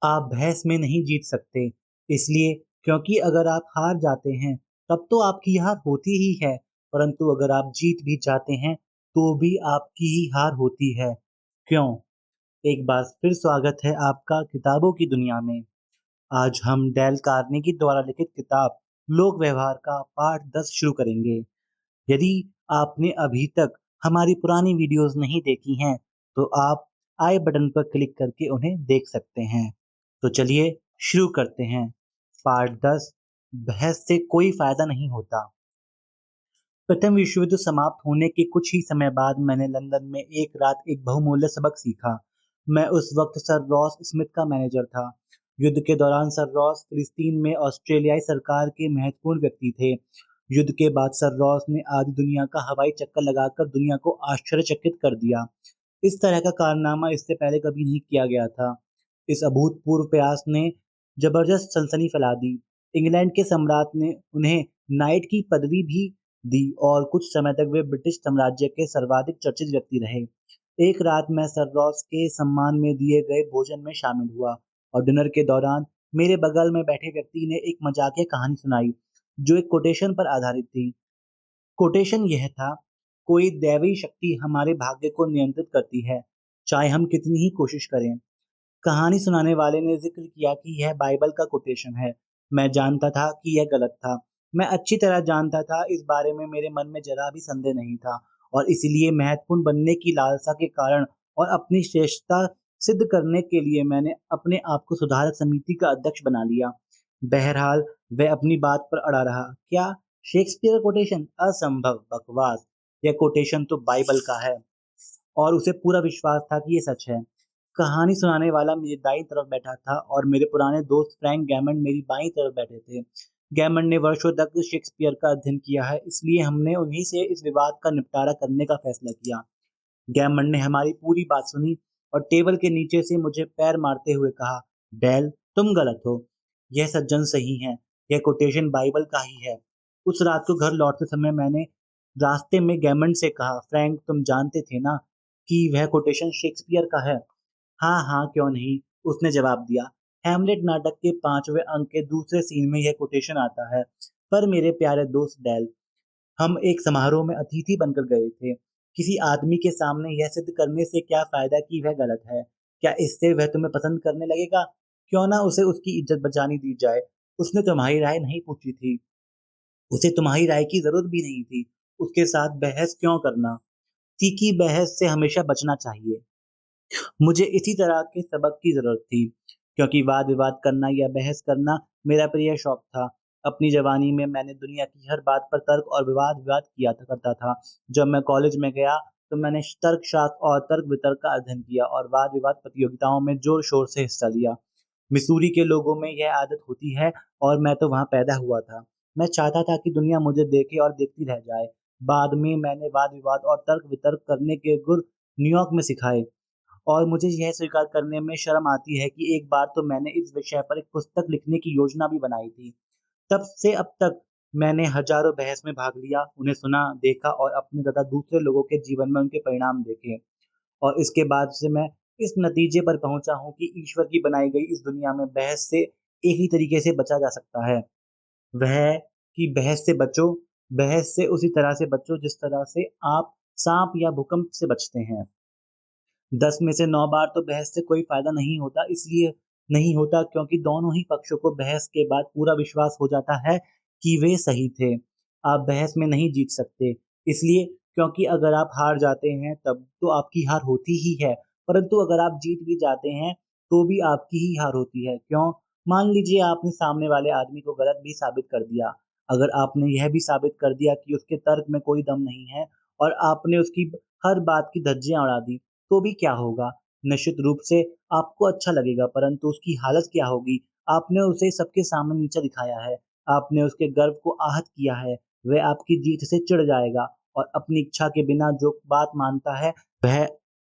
आप बहस में नहीं जीत सकते, इसलिए क्योंकि अगर आप हार जाते हैं, तब तो आपकी हार होती ही है, परंतु अगर आप जीत भी जाते हैं, तो भी आपकी ही हार होती है। क्यों? एक बार फिर स्वागत है आपका किताबों की दुनिया में। आज हम डेल कार्नेगी द्वारा लिखित किताब लोक व्यवहार का पाठ 10 शुरू करेंगे। यदि आपने अभी तक हमारी पुरानी वीडियोस नहीं देखी हैं, तो आप आई बटन पर क्लिक करके उन्हें देख सकते हैं। तो चलिए शुरू करते हैं। पार्ट 10। बहस से कोई फायदा नहीं होता। प्रथम विश्व युद्ध समाप्त होने के कुछ ही समय बाद मैंने लंदन में एक रात एक बहुमूल्य सबक सीखा। मैं उस वक्त सर रॉस स्मिथ का मैनेजर था। युद्ध के दौरान सर रॉस फिलिस्तीन में ऑस्ट्रेलियाई सरकार के महत्वपूर्ण व्यक्ति थे। युद्ध के बाद सर रॉस ने आधी दुनिया का हवाई चक्कर लगाकर दुनिया को आश्चर्यचकित कर दिया। इस तरह का कारनामा इससे पहले कभी नहीं किया गया था। इस अभूतपूर्व प्रयास ने जबरदस्त सनसनी फैला दी। इंग्लैंड के सम्राट ने उन्हें नाइट की पदवी भी दी और कुछ समय तक वे ब्रिटिश साम्राज्य के सर्वाधिक चर्चित व्यक्ति रहे। एक रात मैं सर रॉस के सम्मान में दिए गए भोजन में शामिल हुआ और डिनर के दौरान मेरे बगल में बैठे व्यक्ति ने एक मजाकिया कहानी सुनाई जो एक कोटेशन पर आधारित थी। कोटेशन यह था, कोई दैवी शक्ति हमारे भाग्य को नियंत्रित करती है, चाहे हम कितनी ही कोशिश करें। कहानी सुनाने वाले ने जिक्र किया कि यह बाइबल का कोटेशन है। मैं जानता था कि यह गलत था। मैं अच्छी तरह जानता था, इस बारे में मेरे मन में जरा भी संदेह नहीं था और इसीलिए महत्वपूर्ण बनने की लालसा के कारण और अपनी श्रेष्ठता सिद्ध करने के लिए मैंने अपने आप को सुधारक समिति का अध्यक्ष बना लिया। बहरहाल वह अपनी बात पर अड़ा रहा। क्या शेक्सपियर कोटेशन? असंभव, बकवास। यह कोटेशन तो बाइबल का है और उसे पूरा विश्वास था कि ये सच है। कहानी सुनाने वाला मेरी दाईं तरफ बैठा था और मेरे पुराने दोस्त फ्रैंक गैमंड मेरी बाईं तरफ बैठे थे। गैमंड ने वर्षों तक शेक्सपियर का अध्ययन किया है, इसलिए हमने उन्हीं से इस विवाद का निपटारा करने का फैसला किया। गैमंड ने हमारी पूरी बात सुनी और टेबल के नीचे से मुझे पैर मारते हुए कहा, डेल, तुम गलत हो। यह सज्जन सही है। यह कोटेशन बाइबल का ही है। उस रात को घर लौटते समय मैंने रास्ते में गैमंड से कहा, फ्रैंक, तुम जानते थे ना कि वह कोटेशन शेक्सपियर का है? हाँ हाँ, क्यों नहीं, उसने जवाब दिया। हैमलेट नाटक के 5वें अंक के दूसरे सीन में यह कोटेशन आता है। पर मेरे प्यारे दोस्त डेल, हम एक समारोह में अतिथि बनकर गए थे। किसी आदमी के सामने यह सिद्ध करने से क्या फायदा कि वह गलत है? क्या इससे वह तुम्हें पसंद करने लगेगा? क्यों ना उसे उसकी इज्जत बचानी दी जाए। उसने तुम्हारी राय नहीं पूछी थी। उसे तुम्हारी राय की जरूरत भी नहीं थी। उसके साथ बहस क्यों करना? तीखी बहस से हमेशा बचना चाहिए। मुझे इसी तरह के सबक की ज़रूरत थी, क्योंकि वाद-विवाद करना या बहस करना मेरा प्रिय शौक था। अपनी जवानी में मैंने दुनिया की हर बात पर तर्क और विवाद-विवाद किया था करता था। जब मैं कॉलेज में गया, तो मैंने तर्कशास्त्र और तर्क-वितर्क का अध्ययन किया और वाद-विवाद प्रतियोगिताओं में ज़ोर-शोर से हिस्सा लिया। मिसूरी के लोगों में यह आदत होती है और मैं तो वहाँ पैदा हुआ था। मैं चाहता था कि दुनिया मुझे देखे और देखती रह जाए। बाद में मैंने वाद-विवाद और तर्क-वितर्क करने के गुर न्यूयॉर्क में सिखाए। और मुझे यह स्वीकार करने में शर्म आती है कि एक बार तो मैंने इस विषय पर एक पुस्तक लिखने की योजना भी बनाई थी। तब से अब तक मैंने हजारों बहस में भाग लिया, उन्हें सुना, देखा और अपने तथा दूसरे लोगों के जीवन में उनके परिणाम देखे। और इसके बाद से मैं इस नतीजे पर पहुंचा हूं कि ईश्वर की बनाई गई इस दुनिया में बहस से एक ही तरीके से बचा जा सकता है। वह है कि बहस से बचो। बहस से उसी तरह से बचो जिस तरह से आप सांप या भूकंप से बचते हैं। 10 में से 9 बार तो बहस से कोई फायदा नहीं होता, इसलिए नहीं होता क्योंकि दोनों ही पक्षों को बहस के बाद पूरा विश्वास हो जाता है कि वे सही थे। आप बहस में नहीं जीत सकते, इसलिए क्योंकि अगर आप हार जाते हैं तब तो आपकी हार होती ही है, परंतु अगर आप जीत भी जाते हैं तो भी आपकी ही हार होती है। क्यों? मान लीजिए आपने सामने वाले आदमी को गलत भी साबित कर दिया। अगर आपने यह भी साबित कर दिया कि उसके तर्क में कोई दम नहीं है और आपने उसकी हर बात की धज्जियां उड़ा दी, तो भी क्या होगा? निश्चित रूप से आपको अच्छा लगेगा, परंतु उसकी हालत क्या होगी? आपने उसे सबके सामने नीचा दिखाया है, आपने उसके गर्व को आहत किया है, वह आपकी जीत से चिढ़ जाएगा और अपनी इच्छा के बिना जो बात मानता है, वह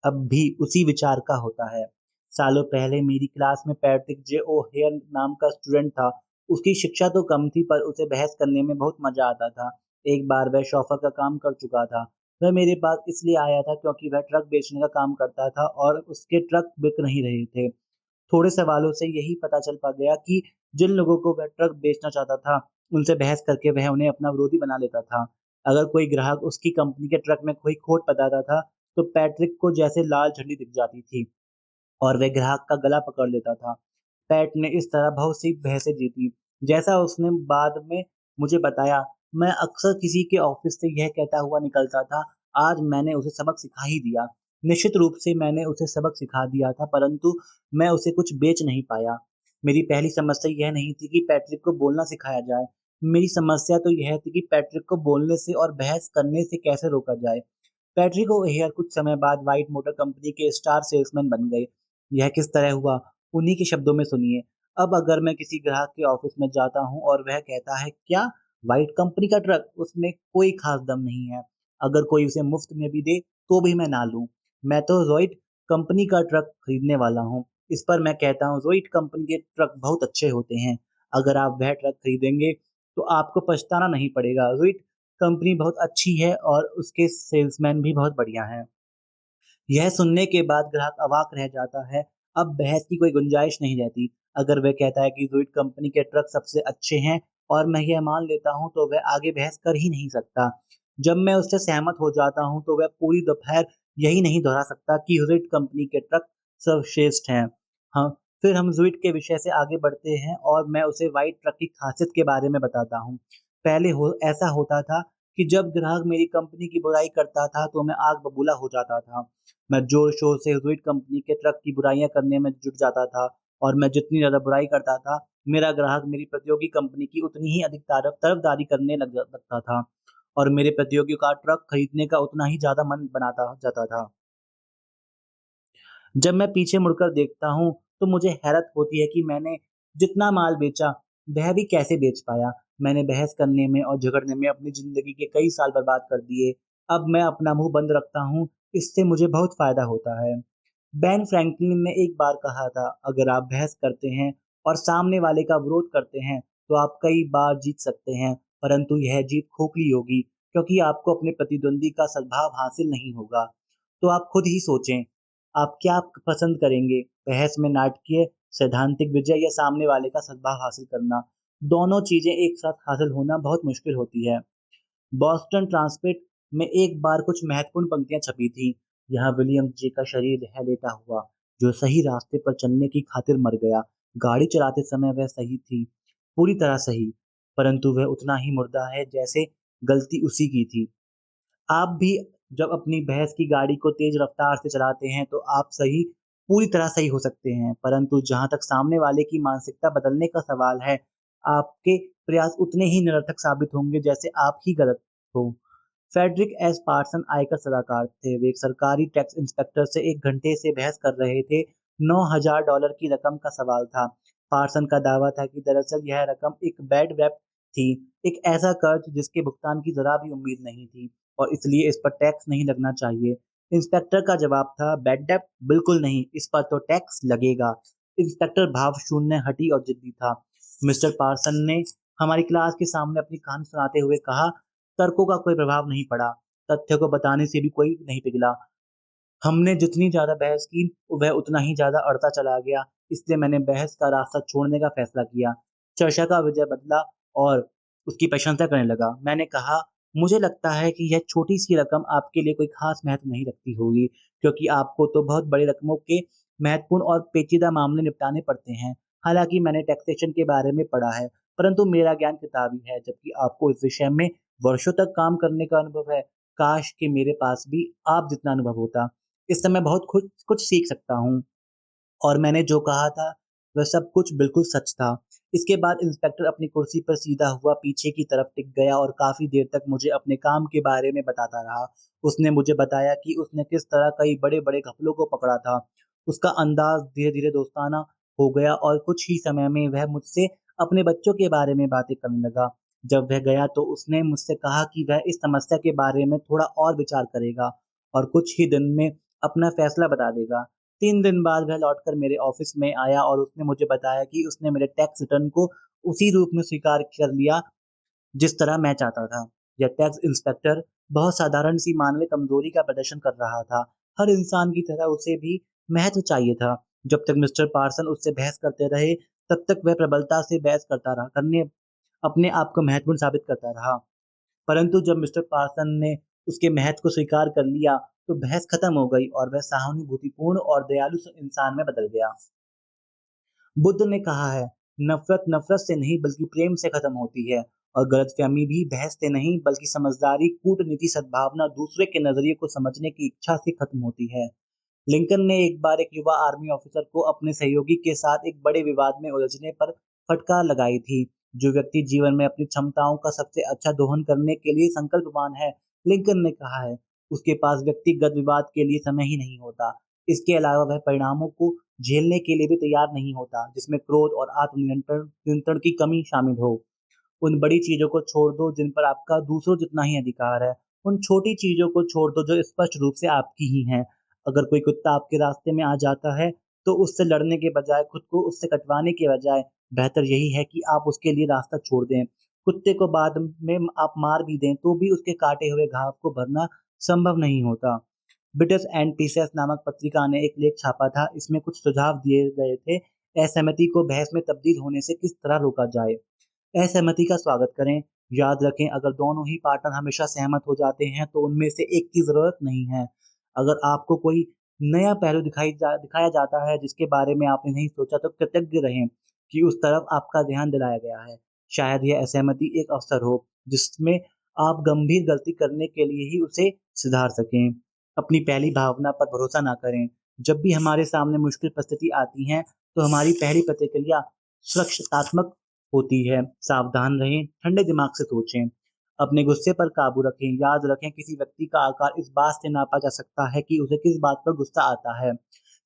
अब भी उसी विचार का होता है। सालों पहले मेरी क्लास में पैट्रिक जे ओ हेयर नाम का स्टूडेंट था। उसकी शिक्षा तो कम थी पर उसे बहस करने में बहुत मजा आता था। एक बार वह शॉफर का काम कर चुका था। वह मेरे पास इसलिए आया था क्योंकि वह ट्रक बेचने का काम करता था और उसके ट्रक बिक नहीं रहे थे। थोड़े सवालों से यही पता चल पा गया कि जिन लोगों को वह ट्रक बेचना चाहता था, उनसे बहस करके वह उन्हें अपना विरोधी बना लेता था। अगर कोई ग्राहक उसकी कंपनी के ट्रक में कोई खोट बताता था, तो पैट्रिक को जैसे लाल झंडी दिख जाती थी और वह ग्राहक का गला पकड़ लेता था। पैट ने इस तरह बहुत सी बहसें जीती। जैसा उसने बाद में मुझे बताया, मैं अक्सर किसी के ऑफिस से यह कहता हुआ निकलता था, आज मैंने उसे सबक सिखा ही दिया। निश्चित रूप से मैंने उसे सबक सिखा दिया था, परंतु मैं उसे कुछ बेच नहीं पाया। मेरी पहली समस्या यह नहीं थी कि पैट्रिक को बोलना सिखाया जाए। मेरी समस्या तो यह थी कि पैट्रिक को बोलने से और बहस करने से कैसे रोका जाए। पैट्रिक ओहेयर कुछ समय बाद व्हाइट मोटर कंपनी के स्टार सेल्समैन बन गए। यह किस तरह हुआ? उन्हीं के शब्दों में सुनिए। अब अगर मैं किसी ग्राहक के ऑफिस में जाता हूँ और वह कहता है, क्या व्हाइट कंपनी का ट्रक? उसमें कोई खास दम नहीं है। अगर कोई उसे मुफ्त में भी दे, तो भी मैं ना लूं। मैं तो जोइट कंपनी का ट्रक खरीदने वाला हूँ। इस पर मैं कहता हूँ, जोइट कंपनी के ट्रक बहुत अच्छे होते हैं। अगर आप वह ट्रक खरीदेंगे, तो आपको पछताना नहीं पड़ेगा। जोइट कंपनी बहुत अच्छी है और उसके सेल्समैन भी बहुत बढ़िया हैं। यह सुनने के बाद ग्राहक अवाक रह जाता है। अब बहस की कोई गुंजाइश नहीं रहती। अगर वह कहता है कि ज़ोइट कंपनी के ट्रक सबसे अच्छे हैं और मैं यह मान लेता हूँ, तो वह आगे बहस कर ही नहीं सकता। जब मैं उससे सहमत हो जाता हूँ, तो वह पूरी दोपहर यही नहीं दोहरा सकता कि ज़ोइट कंपनी के ट्रक सर्वश्रेष्ठ हैं। हाँ, फिर हम ज़ोइट के विषय से आगे बढ़ते हैं और मैं उसे व्हाइट ट्रक की खासियत के बारे में बताता हूँ। पहले हो ऐसा होता था कि जब ग्राहक मेरी कंपनी की बुराई करता था, तो मैं आग बबूला हो जाता था। मैं ज़ोर-शोर से ज़ोइट कंपनी के ट्रक की बुराइयाँ करने में जुट जाता था और मैं जितनी ज़्यादा बुराई करता था, मेरा ग्राहक मेरी प्रतियोगी कंपनी की उतनी ही अधिक तरफदारी करने लगता था और मेरे प्रतियोगियों का ट्रक खरीदने का उतना ही ज़्यादा मन बनाता जाता था। जब मैं पीछे मुड़कर देखता हूँ, तो मुझे हैरत होती है कि मैंने जितना माल बेचा, वह भी कैसे बेच पाया। मैंने बहस करने में और झगड़ने में अपनी ज़िंदगी के कई साल बर्बाद कर दिए। अब मैं अपना मुँह बंद रखता हूँ, इससे मुझे बहुत फ़ायदा होता है। बेन फ्रैंकलिन ने एक बार कहा था, अगर आप बहस करते हैं और सामने वाले का विरोध करते हैं, तो आप कई बार जीत सकते हैं, परंतु यह जीत खोखली होगी, क्योंकि आपको अपने प्रतिद्वंदी का सद्भाव हासिल नहीं होगा। तो आप खुद ही सोचें, आप क्या पसंद करेंगे? बहस में नाटकीय, सैद्धांतिक विजय या सामने वाले का सद्भाव हासिल करना? दोनों चीज़ें एक साथ हासिल होना बहुत मुश्किल होती है। बॉस्टन ट्रांसपिट में एक बार कुछ महत्वपूर्ण पंक्तियां छपी थी। यहाँ विलियम जे का शरीर है लेटा हुआ, जो सही रास्ते पर चलने की खातिर मर गया। गाड़ी चलाते समय वह सही थी, पूरी तरह सही, परंतु वह उतना ही मुर्दा है जैसे गलती उसी की थी। आप भी जब अपनी भैंस की गाड़ी को तेज रफ्तार से चलाते हैं, तो आप सही, पूरी तरह सही हो सकते हैं, परंतु जहाँ तक सामने वाले की मानसिकता बदलने का सवाल है, आपके प्रयास उतने ही निरर्थक साबित होंगे जैसे आप ही गलत हो। फ्रेडरिक एस पार्सन आयकर सलाहकार थे। वे एक सरकारी टैक्स इंस्पेक्टर से 1 घंटे से बहस कर रहे थे। $9,000 की रकम का सवाल था। पार्सन का दावा था कि दरअसल यह रकम एक बैड डेब्ट थी, एक ऐसा कर्ज जिसके भुगतान की ज़रा भी उम्मीद नहीं थी और इसलिए इस पर टैक्स नहीं लगना चाहिए। इंस्पेक्टर का जवाब था, बैड डेब्ट? बिल्कुल नहीं, इस पर तो टैक्स लगेगा। इंस्पेक्टर भावशून्य, हठी और जिद्दी था। मिस्टर पार्सन ने हमारी क्लास के सामने अपनी कहानी सुनाते हुए कहा, तर्कों का कोई प्रभाव नहीं पड़ा, तथ्य को बताने से भी कोई नहीं पिघला। हमने जितनी ज़्यादा बहस की, वह उतना ही ज़्यादा अड़ता चला गया, इसलिए मैंने बहस का रास्ता छोड़ने का फैसला किया। चर्चा का विजय बदला और उसकी प्रशंसा करने लगा। मैंने कहा, मुझे लगता है कि यह छोटी-सी रकम आपके लिए कोई खास महत्व नहीं रखती होगी, क्योंकि आपको तो बहुत बड़ी रकमों के महत्वपूर्ण और पेचीदा मामले निपटाने पड़ते हैं। हालाँकि मैंने टैक्सेशन के बारे में पढ़ा है, परंतु मेरा ज्ञान किताबी है, जबकि आपको इस विषय में वर्षों तक काम करने का अनुभव है। काश कि मेरे पास भी आप जितना अनुभव होता। इस समय बहुत कुछ कुछ सीख सकता हूँ और मैंने जो कहा था, वह सब कुछ बिल्कुल सच था। इसके बाद इंस्पेक्टर अपनी कुर्सी पर सीधा हुआ पीछे की तरफ टिक गया और काफ़ी देर तक मुझे अपने काम के बारे में बताता रहा। उसने मुझे बताया कि उसने किस तरह कई बड़े-बड़े घपलों को पकड़ा था। उसका अंदाज़ धीरे-धीरे दोस्ताना हो गया और कुछ ही समय में वह मुझसे अपने बच्चों के बारे में बातें करने लगा। जब वह गया, तो उसने मुझसे कहा कि वह इस समस्या के बारे में थोड़ा और विचार करेगा और कुछ ही दिन में अपना फैसला बता देगा। 3 दिन बाद वह लौटकर मेरे ऑफिस में आया और उसने मुझे बताया कि उसने मेरे टैक्स रिटर्न को उसी रूप में स्वीकार कर लिया, जिस तरह मैं चाहता था। यह टैक्स इंस्पेक्टर बहुत साधारण सी मानवीय कमजोरी का प्रदर्शन कर रहा था। हर इंसान की तरह उसे भी महत्व चाहिए था। जब तक मिस्टर पार्सन उससे बहस करते रहे, तब तक वह प्रबलता से बहस करता रहा करने अपने आप को महत्वपूर्ण साबित करता रहा। परंतु जब मिस्टर पार्सन ने उसके महत्व को स्वीकार कर लिया, तो बहस खत्म हो गई और वह सहानुभूतिपूर्ण और दयालु इंसान में बदल गया। बुद्ध ने कहा है, नफरत नफरत से नहीं बल्कि प्रेम से खत्म होती है, और गलतफहमी भी बहस से नहीं बल्कि समझदारी, कूटनीति, सद्भावना, दूसरे के नजरिए को समझने की इच्छा से खत्म होती है। लिंकन ने एक बार एक युवा आर्मी ऑफिसर को अपने सहयोगी के साथ एक बड़े विवाद में उलझने पर फटकार लगाई थी। जो व्यक्ति जीवन में अपनी क्षमताओं का सबसे अच्छा दोहन करने के लिए संकल्पवान है, लिंकन ने कहा है, उसके पास व्यक्तिगत विवाद के लिए समय ही नहीं होता। इसके अलावा वह परिणामों को झेलने के लिए भी तैयार नहीं होता, जिसमें क्रोध और आत्मनियंत्रण नियंत्रण की कमी शामिल हो। उन बड़ी चीजों को छोड़ दो जिन पर आपका दूसरों जितना ही अधिकार है। उन छोटी चीजों को छोड़ दो जो स्पष्ट रूप से आपकी ही हैं। अगर कोई कुत्ता आपके रास्ते में आ जाता है, तो उससे लड़ने के बजाय, खुद को उससे कटवाने के बजाय बेहतर यही है कि आप उसके लिए रास्ता छोड़ दें। कुत्ते को बाद में आप मार भी दें, तो भी उसके काटे हुए घाव को भरना संभव नहीं होता। बिटस एंड पीसेस नामक पत्रिका ने एक लेख छापा था। इसमें कुछ सुझाव दिए गए थे, असहमति को बहस में तब्दील होने से किस तरह रोका जाए। असहमति का स्वागत करें। याद रखें, अगर दोनों ही पार्टनर हमेशा सहमत हो जाते हैं, तो उनमें से एक की जरूरत नहीं है। अगर आपको कोई नया पहलू दिखाया जाता है जिसके बारे में आपने नहीं सोचा, तो कृतज्ञ रहें कि उस तरफ आपका ध्यान दिलाया गया है। शायद यह असहमति एक अवसर हो जिसमें आप गंभीर गलती करने के लिए ही उसे सुधार सकें। अपनी पहली भावना पर भरोसा ना करें। जब भी हमारे सामने मुश्किल परिस्थिति आती है, तो हमारी पहली प्रतिक्रिया सुरक्षात्मक होती है। सावधान रहें, ठंडे दिमाग से सोचें, अपने गुस्से पर काबू रखें। याद रखें, किसी व्यक्ति का आकार इस बात से नापा जा सकता है कि उसे किस बात पर गुस्सा आता है।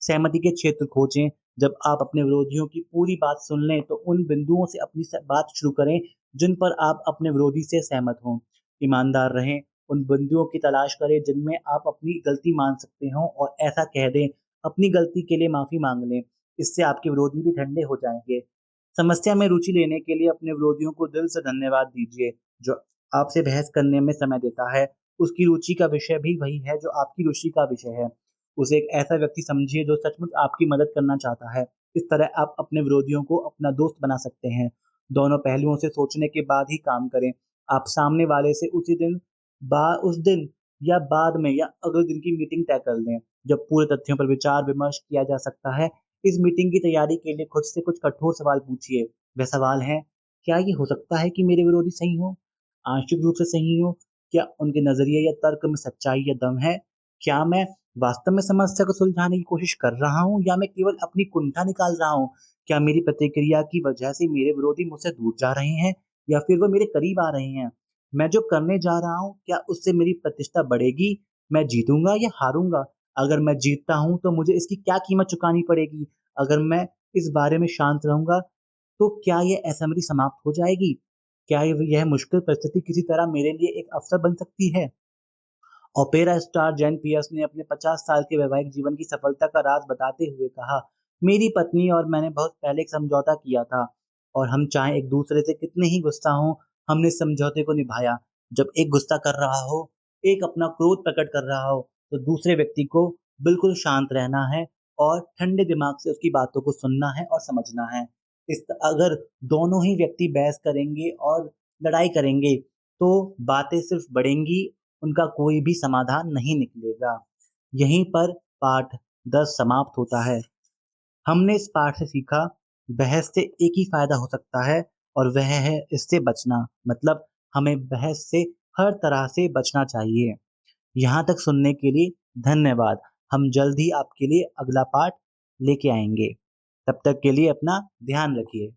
सहमति के क्षेत्र खोजें। जब आप अपने विरोधियों की पूरी बात सुन लें, तो उन बिंदुओं से अपनी बात शुरू करें जिन पर आप अपने विरोधी से सहमत हों। ईमानदार रहें, उन बिंदुओं की तलाश करें जिनमें आप अपनी गलती मान सकते हो और ऐसा कह दें, अपनी गलती के लिए माफी मांग लें। इससे आपके विरोधी भी ठंडे हो जाएंगे। समस्या में रुचि लेने के लिए अपने विरोधियों को दिल से धन्यवाद दीजिए। जो आपसे बहस करने में समय देता है, उसकी रुचि का विषय भी वही है जो आपकी रुचि का विषय है। उसे एक ऐसा व्यक्ति समझिए जो सचमुच आपकी मदद करना चाहता है। इस तरह आप अपने विरोधियों को अपना दोस्त बना सकते हैं। दोनों पहलुओं से सोचने के बाद ही काम करें। आप सामने वाले से उस दिन या बाद में या अगले दिन की मीटिंग तय कर लें, जब पूरे तथ्यों पर विचार विमर्श किया जा सकता है। इस मीटिंग की तैयारी के लिए खुद से कुछ कठोर सवाल पूछिए। वह सवाल है, क्या ये हो सकता है कि मेरे विरोधी सही हो? आंशिक रूप से सही हो? क्या उनके नजरिए या तर्क में सच्चाई या दम है? क्या मैं वास्तव में समस्या को सुलझाने की कोशिश कर रहा हूँ या मैं केवल अपनी कुंठा निकाल रहा हूँ? क्या मेरी प्रतिक्रिया की वजह से मेरे विरोधी मुझसे दूर जा रहे हैं या फिर वो मेरे करीब आ रहे हैं? मैं जो करने जा रहा हूँ, क्या उससे मेरी प्रतिष्ठा बढ़ेगी? मैं जीतूंगा या हारूंगा? अगर मैं जीतता हूँ, तो मुझे इसकी क्या कीमत चुकानी पड़ेगी? अगर मैं इस बारे में शांत रहूंगा, तो क्या यह असहमति समाप्त हो जाएगी? क्या यह मुश्किल परिस्थिति किसी तरह मेरे लिए एक अवसर बन सकती है? ओपेरा स्टार जैन पियर्स ने अपने 50 साल के वैवाहिक जीवन की सफलता का राज बताते हुए कहा, मेरी पत्नी और मैंने बहुत पहले एक समझौता किया था, और हम चाहे एक दूसरे से कितने ही गुस्सा हो, हमने इस समझौते को निभाया। जब एक गुस्सा कर रहा हो, एक अपना क्रोध प्रकट कर रहा हो, तो दूसरे व्यक्ति को बिल्कुल शांत रहना है और ठंडे दिमाग से उसकी बातों को सुनना है और समझना है। अगर दोनों ही व्यक्ति बहस करेंगे और लड़ाई करेंगे, तो बातें सिर्फ बढ़ेंगी, उनका कोई भी समाधान नहीं निकलेगा। यहीं पर पाठ 10 समाप्त होता है। हमने इस पाठ से सीखा, बहस से एक ही फायदा हो सकता है, और वह है इससे बचना। मतलब हमें बहस से हर तरह से बचना चाहिए। यहाँ तक सुनने के लिए धन्यवाद। हम जल्द ही आपके लिए अगला पाठ लेके आएंगे। तब तक के लिए अपना ध्यान रखिए।